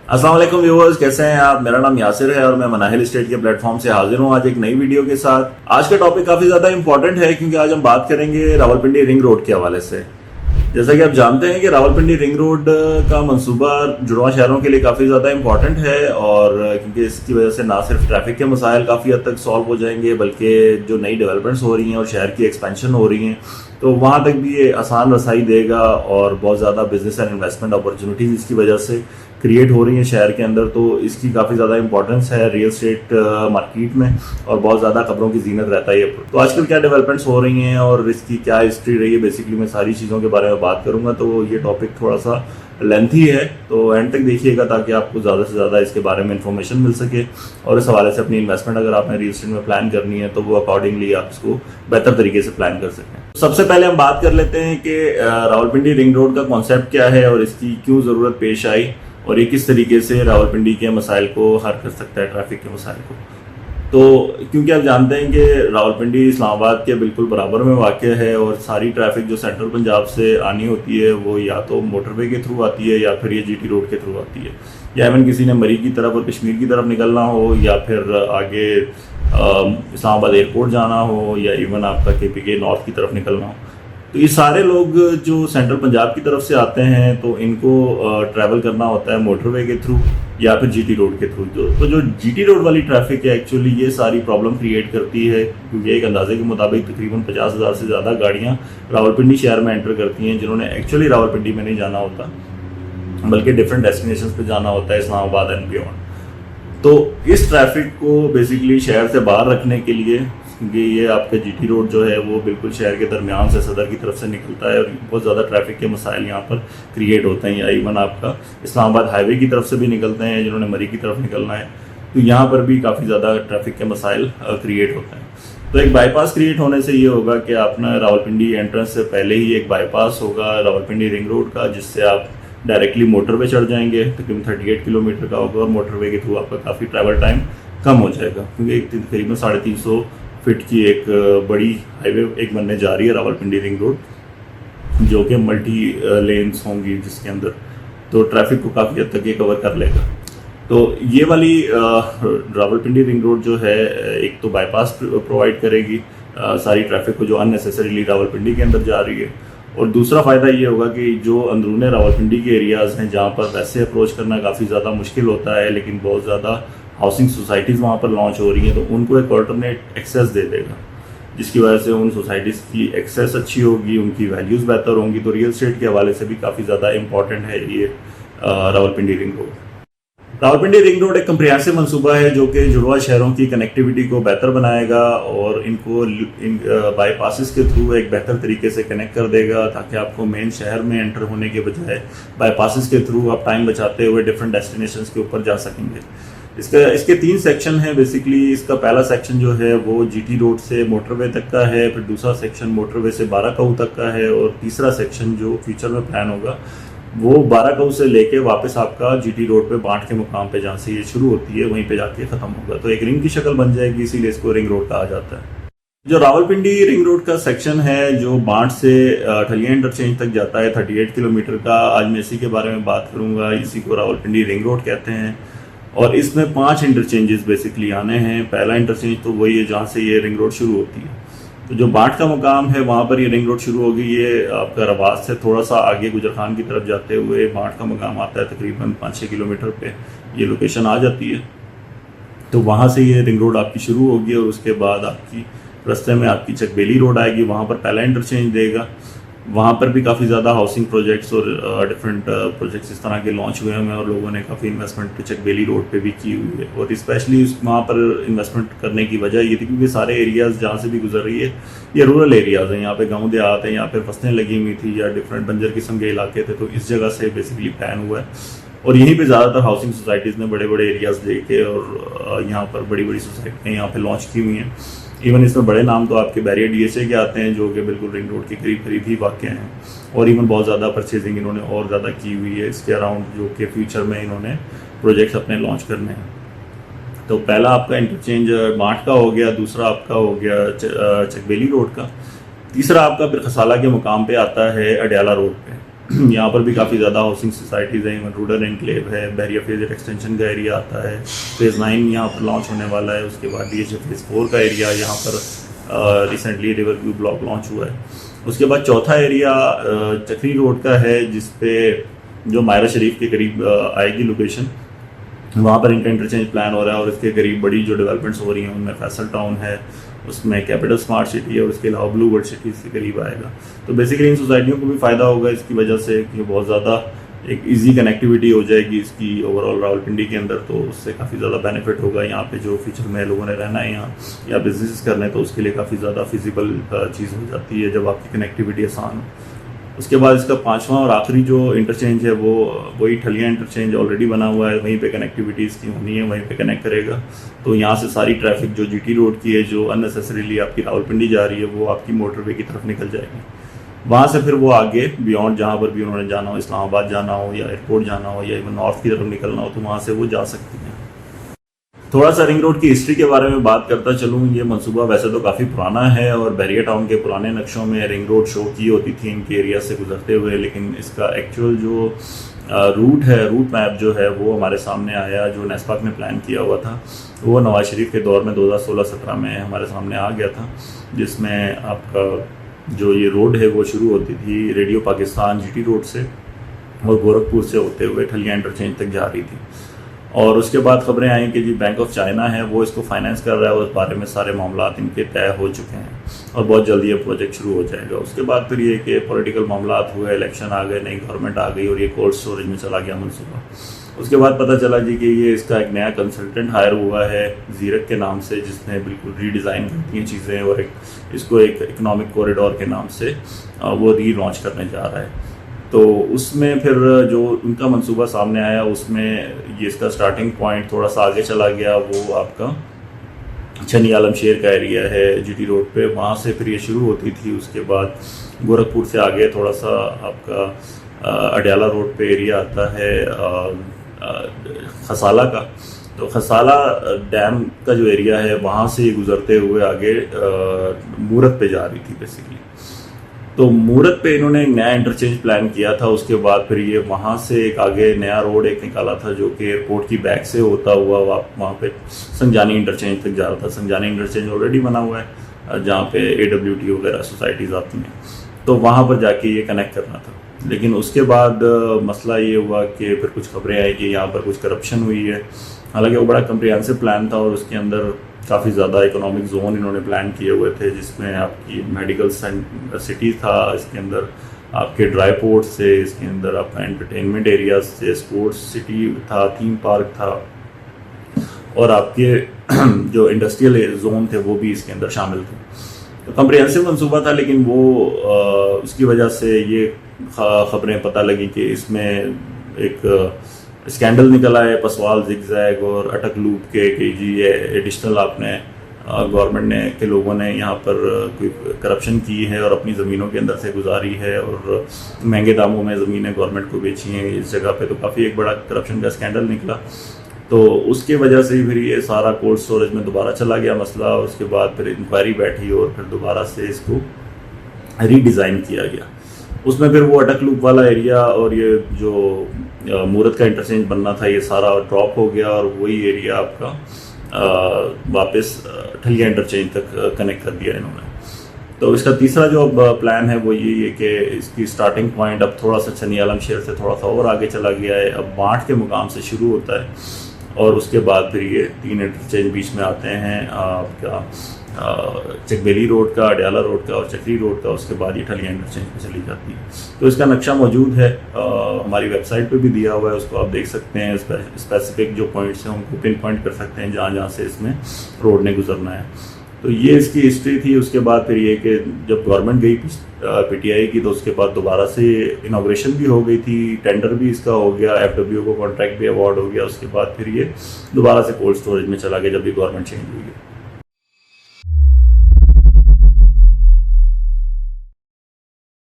अस्सलाम वालेकुम व्यूअर्स, कैसे हैं आप। मेरा नाम यासिर है और मैं मनाहिल स्टेट के प्लेटफॉर्म से हाजिर हूं आज एक नई वीडियो के साथ। आज का टॉपिक काफी ज्यादा इंपॉर्टेंट है क्योंकि आज हम बात करेंगे रावलपिंडी रिंग रोड के हवाले से। जैसा कि आप जानते हैं कि रावलपिंडी रिंग रोड का मंसूबा जुड़वा शहरों के लिए काफ़ी ज़्यादा इंपॉर्टेंट है और क्योंकि इसकी वजह से ना सिर्फ ट्रैफिक के मसाइल काफ़ी हद तक सॉल्व हो जाएंगे बल्कि जो नई डेवलपमेंट्स हो रही हैं और शहर की एक्सपेंशन हो रही हैं तो वहाँ तक भी ये आसान रसाई देगा और बहुत ज़्यादा बिजनेस एंड इन्वेस्टमेंट अपॉर्चुनिटीज़ इसकी वजह से क्रिएट हो रही हैं शहर के अंदर। तो इसकी काफ़ी ज़्यादा इंपॉर्टेंस है रियल एस्टेट मार्केट में और बहुत ज़्यादा खबरों की जीनत रहता है ये। तो आजकल क्या डेवलपमेंट्स हो रही हैं और इसकी क्या हिस्ट्री रही है, बेसिकली मैं सारी चीज़ों के बारे में बात करूँगा। तो ये टॉपिक थोड़ा सा लेंथी है तो एंड तक देखिएगा ताकि आपको ज़्यादा से ज़्यादा इसके बारे में इंफॉर्मेशन मिल सके और इस हवाले से अपनी इन्वेस्टमेंट अगर आपने रियल एस्टेट में प्लान करनी है तो वो अकॉर्डिंगली आप इसको बेहतर तरीके से प्लान कर सकें। सबसे पहले हम बात कर लेते हैं कि रावलपिंडी रिंग रोड का कॉन्सेप्ट क्या है और इसकी क्यों ज़रूरत पेश आई और ये किस तरीके से रावलपिंडी के मसाइल को हल कर सकता है, ट्रैफिक के मसाइल को। तो क्योंकि आप जानते हैं कि रावलपिंडी इस्लामाबाद के बिल्कुल बराबर में वाक़ है और सारी ट्रैफिक जो सेंट्रल पंजाब से आनी होती है वो या तो मोटरवे के थ्रू आती है या फिर ये जीटी रोड के थ्रू आती है, या इवन किसी ने मरी की तरफ और कश्मीर की तरफ निकलना हो या फिर आगे इस्लामाबाद एयरपोर्ट जाना हो या इवन आपका KPK नॉर्थ की तरफ निकलना हो। तो ये सारे लोग जो सेंट्रल पंजाब की तरफ से आते हैं तो इनको ट्रैवल करना होता है मोटरवे के थ्रू या फिर जीटी रोड के थ्रू। तो जो जीटी रोड वाली ट्रैफिक है एक्चुअली ये सारी प्रॉब्लम क्रिएट करती है क्योंकि एक अंदाजे के मुताबिक तकरीबन 50,000 से ज़्यादा गाड़ियाँ रावलपिंडी शहर में एंटर करती हैं जिन्होंने एक्चुअली रावलपिंडी में नहीं जाना होता बल्कि डिफरेंट डेस्टिनेशन पे जाना होता है, इस्लामाबाद एंड बियॉन्ड। तो इस ट्रैफिक को बेसिकली शहर से बाहर रखने के लिए, क्योंकि ये आपका जीटी रोड जो है वो बिल्कुल शहर के दरमियान से सदर की तरफ से निकलता है और बहुत ज़्यादा ट्रैफिक के मसाइल यहाँ पर क्रिएट होते हैं, या इवन आपका इस्लामाबाद हाईवे की तरफ से भी निकलते हैं जिन्होंने मरी की तरफ निकलना है तो यहाँ पर भी काफ़ी ज़्यादा ट्रैफिक के मसाइल क्रिएट होते हैं। तो एक बाईपास क्रिएट होने से ये होगा कि अपना रावलपिंडी एंट्रेंस से पहले ही एक बाईपास होगा रावलपिंडी रिंग रोड का जिससे आप डायरेक्टली मोटरवे चढ़ जाएंगे, तकरीबन 38 किलोमीटर का होगा और मोटरवे के थ्रू आपका काफ़ी ट्रैवल टाइम कम हो जाएगा क्योंकि तकरीबन 350 फीट की एक बड़ी हाईवे एक बनने जा रही है रावलपिंडी रिंग रोड जो कि मल्टी लेन्स होंगी जिसके अंदर तो ट्रैफिक को काफ़ी हद तक ये कवर कर लेगा। तो ये वाली रावलपिंडी रिंग रोड जो है एक तो बाईपास प्रोवाइड करेगी सारी ट्रैफिक को जो अननेसेसरीली रावलपिंडी के अंदर जा रही है, और दूसरा फ़ायदा ये होगा कि जो अंदरूने रावलपिंडी के एरियाज़ हैं जहाँ पर वैसे अप्रोच करना काफ़ी ज़्यादा मुश्किल होता है लेकिन बहुत ज़्यादा हाउसिंग सोसाइटीज़ वहाँ पर लॉन्च हो रही हैं तो उनको एक ऑल्टरनेट एक्सेस दे देगा जिसकी वजह से उन सोसाइटीज़ की एक्सेस अच्छी होगी, उनकी वैल्यूज़ बेहतर होंगी। तो रियल एस्टेट के हवाले से भी काफ़ी ज़्यादा इंपॉर्टेंट है ये Rawalpindi ring road. Rawalpindi ring road एक कंप्रिहेंसिव मंसूबा है जो कि जुड़वा शहरों की कनेक्टिविटी को बेहतर बनाएगा और इनको बाईपासिस के थ्रू एक बेहतर तरीके से कनेक्ट कर देगा ताकि आपको मेन शहर में एंटर होने के बजाय बाईपासिस के थ्रू आप टाइम बचाते हुए डिफरेंट डेस्टिनेशंस के ऊपर जा सकेंगे। इसके 3 सेक्शन है बेसिकली। इसका पहला सेक्शन जो है वो जीटी रोड से मोटरवे तक का है, फिर दूसरा सेक्शन मोटरवे से बाराकाऊ तक का है और तीसरा सेक्शन जो फ्यूचर में प्लान होगा वो बाराकाऊ से लेके वापस आपका जीटी रोड पे बांट के मुकाम पे जहाँ से ये शुरू होती है वहीं पे जाके ख़त्म होगा। तो एक रिंग की शक्ल बन जाएगी, इसीलिए इसको रिंग रोड कहा जाता है। जो रावलपिंडी रिंग रोड का सेक्शन है जो बांट से ठलिया इंटरचेंज तक जाता है 38 किलोमीटर का, आज मैं इसी के बारे में बात करूँगा। इसी को रावलपिंडी रिंग रोड कहते हैं और इसमें 5 इंटरचेंजेस बेसिकली आने हैं। पहला इंटरचेंज तो वही है जहाँ से ये रिंग रोड शुरू होती है। तो जो बाट का मुकाम है वहाँ पर ये रिंग रोड शुरू होगी। ये आपका रवास से थोड़ा सा आगे गुजर खान की तरफ जाते हुए बाट का मुकाम आता है, तकरीबन 5-6 किलोमीटर पे ये लोकेशन आ जाती है। तो वहाँ से ये रिंग रोड आपकी शुरू होगी और उसके बाद आपकी रास्ते में आपकी चकबेली रोड आएगी, वहाँ पर पहला इंटरचेंज देगा। वहाँ पर भी काफ़ी ज़्यादा हाउसिंग प्रोजेक्ट्स और डिफरेंट प्रोजेक्ट्स इस तरह के लॉन्च हुए हैं और लोगों ने काफ़ी इन्वेस्टमेंट चकबेली रोड पे भी की हुई है। और स्पेशली वहाँ पर इन्वेस्टमेंट करने की वजह ये थी क्योंकि सारे एरियाज़ जहाँ से भी गुजर रही है ये रूरल एरियाज़ हैं, यहाँ पे गांव देहात हैं, यहाँ पे फसलें लगी हुई थी या डिफरेंट बंजर किस्म के इलाके थे। तो इस जगह से बेसिकली प्लान हुआ है और यहीं पे ज़्यादातर हाउसिंग सोसाइटीज़ ने बड़े बड़े एरियाज़ देखे और यहाँ पर बड़ी बड़ी सोसाइटियाँ यहाँ पे लॉन्च की हुई हैं। इवन इसमें बड़े नाम तो आपके बैरियर DSA के आते हैं जो कि बिल्कुल रिंग रोड के करीब करीब ही वाक़ हैं और इवन बहुत ज़्यादा परचेजिंग इन्होंने और ज़्यादा की हुई है इसके अराउंड जो कि फ्यूचर में इन्होंने प्रोजेक्ट्स अपने लॉन्च करने हैं। तो पहला आपका इंटरचेंज माठ का हो गया, दूसरा आपका हो गया चकबेली रोड का, तीसरा आपका फिर खसाला के मुकाम पे आता है अडयाला रोड पे। यहाँ पर भी काफ़ी ज़्यादा हाउसिंग सोसाइटीज़ हैं, इवन रूरल एनक्लेव है, बहरिया फेज एक्सटेंशन का एरिया आता है, फेज़ 9 यहाँ पर लॉन्च होने वाला है, उसके बाद DHA फेज़ 4 का एरिया यहाँ पर recently river view block launch हुआ है। उसके बाद चौथा एरिया चक्री रोड का है, जिसपे जो मायरा शरीफ के करीब आएगी लोकेशन, वहाँ पर इनका इंटरचेंज प्लान हो रहा है और इसके करीब बड़ी जो डेवलपमेंट्स हो रही हैं उनमें फैसल टाउन है, उसमें कैपिटल स्मार्ट सिटी है और उसके अलावा ब्लू वर्ल्ड सिटी इसके करीब आएगा। तो बेसिकली इन सोसाइटियों को भी फ़ायदा होगा इसकी वजह से कि बहुत ज़्यादा एक इजी कनेक्टिविटी हो जाएगी इसकी ओवरऑल रावलपिंडी के अंदर, तो उससे काफ़ी ज़्यादा बेनिफिट होगा। यहाँ पे जो फ्यूचर में लोगों ने रहना है यहाँ या बिजनेस करना है तो उसके लिए काफ़ी ज़्यादा फिजिबल चीज़ हो जाती है जब आपकी कनेक्टिविटी आसान हो। उसके बाद इसका पांचवा और आखिरी जो इंटरचेंज है वो वही ठलिया इंटरचेंज ऑलरेडी बना हुआ है, वहीं पे कनेक्टिविटी इसकी होनी है, वहीं पे कनेक्ट करेगा। तो यहाँ से सारी ट्रैफिक जो GT रोड की है, जो अननेसेसरीली आपकी रावलपिंडी जा रही है, वो आपकी मोटरवे की तरफ निकल जाएगी। वहाँ से फिर वो आगे बियॉन्ड जहाँ पर भी उन्होंने जाना हो, इस्लामाबाद जाना हो या एयरपोर्ट जाना हो या इवन नॉर्थ की तरफ निकलना हो, तो वहाँ से वो जा सकती हैं। थोड़ा सा रिंग रोड की हिस्ट्री के बारे में बात करता चलूँ। ये मंसूबा वैसे तो काफ़ी पुराना है और बहरिया टाउन के पुराने नक्शों में रिंग रोड शो की होती थी इनके एरिया से गुजरते हुए, लेकिन इसका एक्चुअल जो रूट मैप जो है वो हमारे सामने आया, जो नेस्पाक ने प्लान किया हुआ था, वो नवाज शरीफ के दौर में 2016-17 में हमारे सामने आ गया था, जिसमें आपका जो ये रोड है वो शुरू होती थी रेडियो पाकिस्तान GT रोड से और गोरखपुर से होते हुए ठलिया इंटरचेंज तक जा रही थी। और उसके बाद खबरें आई कि जी बैंक ऑफ चाइना है वो इसको फाइनेंस कर रहा है, उस बारे में सारे मामला इनके तय हो चुके हैं और बहुत जल्दी ये प्रोजेक्ट शुरू हो जाएगा। उसके बाद फिर ये कि पॉलिटिकल मामला हुए, इलेक्शन आ गए, नई गवर्नमेंट आ गई और ये कोल्ड स्टोरेज में चला गया मनसूबा। उसके बाद पता चला जी कि ये इसका एक नया कंसल्टेंट हायर हुआ है जीरक के नाम से, जिसने बिल्कुल रीडिज़ाइन कर दी चीज़ें और इसको एक इकोनॉमिक कॉरिडोर के नाम से वो री लॉन्च करने जा रहा है। तो उसमें फिर जो उनका मंसूबा सामने आया उसमें ये इसका स्टार्टिंग पॉइंट थोड़ा सा आगे चला गया, वो आपका छनी आलमशेर का एरिया है GT रोड पे, वहाँ से फिर ये शुरू होती थी। उसके बाद गोरखपुर से आगे थोड़ा सा आपका अडयाला रोड पे एरिया आता है खसाला का, तो खसाला डैम का जो एरिया है वहाँ से गुजरते हुए आगे मूरत पे जा रही थी बेसिकली। तो मूरत पे इन्होंने एक नया इंटरचेंज प्लान किया था। उसके बाद फिर ये वहाँ से एक आगे नया रोड एक निकाला था जो कि एयरपोर्ट की बैक से होता हुआ वहाँ पे संजानी इंटरचेंज तक जा रहा था। संजानी इंटरचेंज ऑलरेडी बना हुआ है जहाँ पे AWT वगैरह सोसाइटीज़ आती हैं, तो वहाँ पर जाके ये कनेक्ट करना था। लेकिन उसके बाद मसला ये हुआ कि फिर कुछ खबरें आई कि यहाँ पर कुछ करप्शन हुई है। हालांकि वो बड़ा कम्प्रिहेंसिव प्लान था और उसके अंदर काफ़ी ज़्यादा इकोनॉमिक जोन इन्होंने प्लान किए हुए थे, जिसमें आपकी मेडिकल सिटी था, इसके अंदर आपके ड्राई पोर्ट से, इसके अंदर आपका एंटरटेनमेंट एरियाज से, स्पोर्ट्स सिटी था, थीम पार्क था और आपके जो इंडस्ट्रियल जोन थे वो भी इसके अंदर शामिल थे। तो कम्प्रिहेंसिव मंसूबा था, लेकिन वो उसकी वजह से ये खबरें पता लगी कि इसमें एक स्कैंडल निकला है पसवाल जिगजैग और अटक लूप के कि जी ये एडिशनल आपने गवर्नमेंट ने के लोगों ने यहाँ पर कोई करप्शन की है और अपनी ज़मीनों के अंदर से गुजारी है और महंगे दामों में ज़मीनें गवर्नमेंट को बेची हैं इस जगह पे। तो काफ़ी एक बड़ा करप्शन का स्कैंडल निकला, तो उसके वजह से फिर ये सारा कोल्ड स्टोरेज में दोबारा चला गया मसला। उसके बाद फिर इंक्वायरी बैठी और फिर दोबारा से इसको रीडिज़ाइन किया गया। उसमें फिर वो अटक लूप वाला एरिया और ये जो मूरत का इंटरचेंज बनना था ये सारा ड्रॉप हो गया और वही एरिया आपका वापस ठलिया इंटरचेंज तक कनेक्ट कर दिया इन्होंने। तो इसका तीसरा जो प्लान है वो यही है कि इसकी स्टार्टिंग पॉइंट अब थोड़ा सा छनी आलमशेर से थोड़ा सा और आगे चला गया है, अब बाँट के मुकाम से शुरू होता है और उसके बाद फिर ये 3 इंटरचेंज बीच में आते हैं आपका चकबेली रोड का, अडयाला रोड का और चक्री रोड का। उसके बाद ये ठलिया इंटरचेंज पे चली जाती है। तो इसका नक्शा मौजूद है हमारी वेबसाइट पे भी दिया हुआ है, उसको आप देख सकते हैं। स्पेसिफिक जो पॉइंट्स हैं उनको पिन पॉइंट कर सकते हैं जहाँ जहाँ से इसमें रोड ने गुजरना है। तो ये इसकी हिस्ट्री थी। उसके बाद फिर ये कि जब गवर्नमेंट गई PTI की तो उसके बाद दोबारा से इनाग्रेशन भी हो गई थी, टेंडर भी इसका हो गया, FWO को कॉन्ट्रैक्ट भी अवार्ड हो गया। उसके बाद फिर ये दोबारा से कोल्ड स्टोरेज में चला गया जब भी गवर्नमेंट चेंज हुई है।